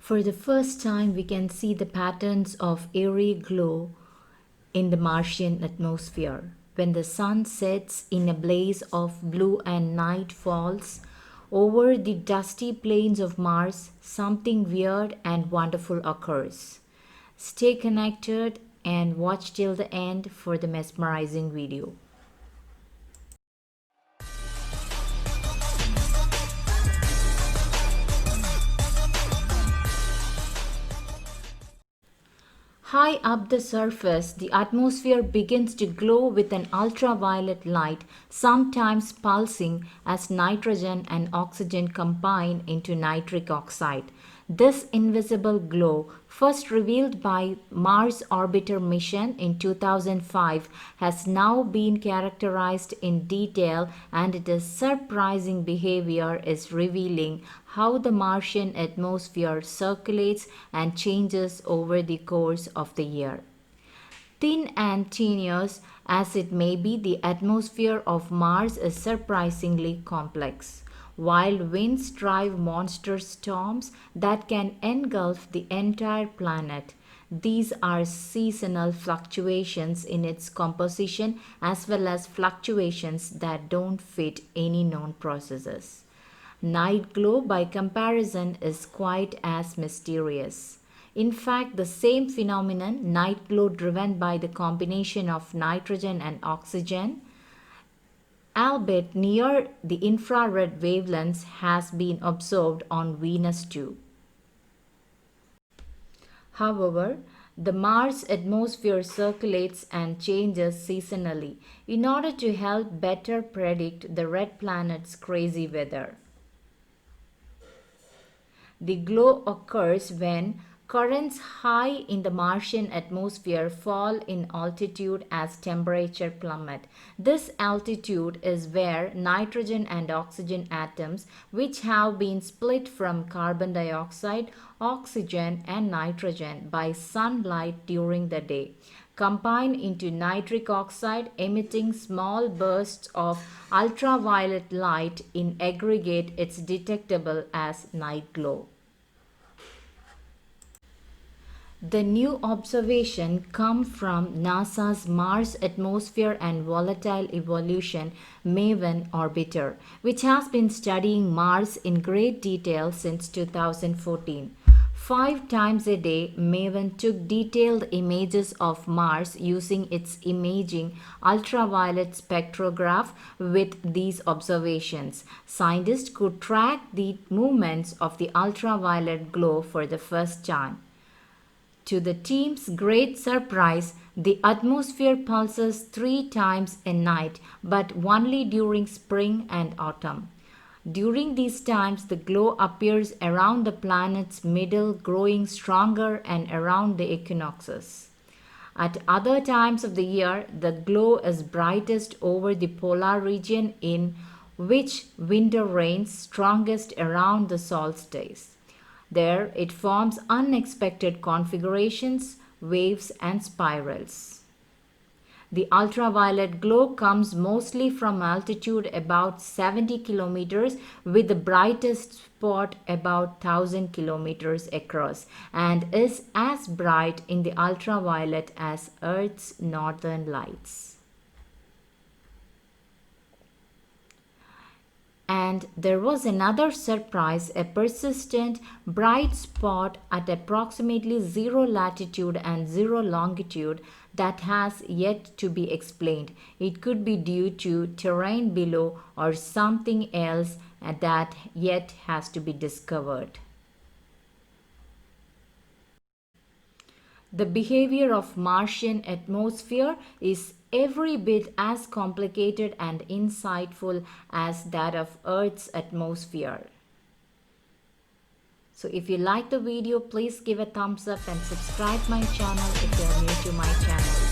For the first time, we can see the patterns of eerie glow in the Martian atmosphere. When the sun sets in a blaze of blue and night falls over the dusty plains of Mars, something weird and wonderful occurs. Stay connected and watch till the end for the mesmerizing video. High up the surface, the atmosphere begins to glow with an ultraviolet light, sometimes pulsing as nitrogen and oxygen combine into nitric oxide. This invisible glow, first revealed by Mars Orbiter mission in 2005, has now been characterized in detail, and its surprising behavior is revealing how the Martian atmosphere circulates and changes over the course of the year. Thin and tenuous as it may be, the atmosphere of Mars is surprisingly complex. Wild winds drive monster storms that can engulf the entire planet. These are seasonal fluctuations in its composition as well as fluctuations that don't fit any known processes. Night glow, by comparison, is quite as mysterious. In fact, the same phenomenon, night glow driven by the combination of nitrogen and oxygen, albeit near the infrared wavelengths, has been observed on Venus too. However, the Mars atmosphere circulates and changes seasonally in order to help better predict the red planet's crazy weather. The glow occurs when currents high in the Martian atmosphere fall in altitude as temperature plummet. This altitude is where nitrogen and oxygen atoms, which have been split from carbon dioxide, oxygen, and nitrogen by sunlight during the day, combine into nitric oxide, emitting small bursts of ultraviolet light. In aggregate, it's detectable as night glow. The new observation come from NASA's Mars Atmosphere and Volatile Evolution MAVEN orbiter, which has been studying Mars in great detail since 2014. 5 times a day, MAVEN took detailed images of Mars using its imaging ultraviolet spectrograph. With these observations, scientists could track the movements of the ultraviolet glow for the first time. To the team's great surprise, the atmosphere pulses 3 times a night, but only during spring and autumn. During these times, the glow appears around the planet's middle, growing stronger and around the equinoxes. At other times of the year, the glow is brightest over the polar region, in which winter reigns strongest around the solstice. There, it forms unexpected configurations, waves, and spirals. The ultraviolet glow comes mostly from altitude about 70 kilometers, with the brightest spot about 1000 kilometers across, and is as bright in the ultraviolet as Earth's northern lights. And there was another surprise, a persistent bright spot at approximately 0 latitude and 0 longitude that has yet to be explained. It could be due to terrain below or something else that yet has to be discovered. The behavior of Martian atmosphere is every bit as complicated and insightful as that of Earth's atmosphere. So if you like the video, please give a thumbs up and subscribe my channel if you are new to my channel.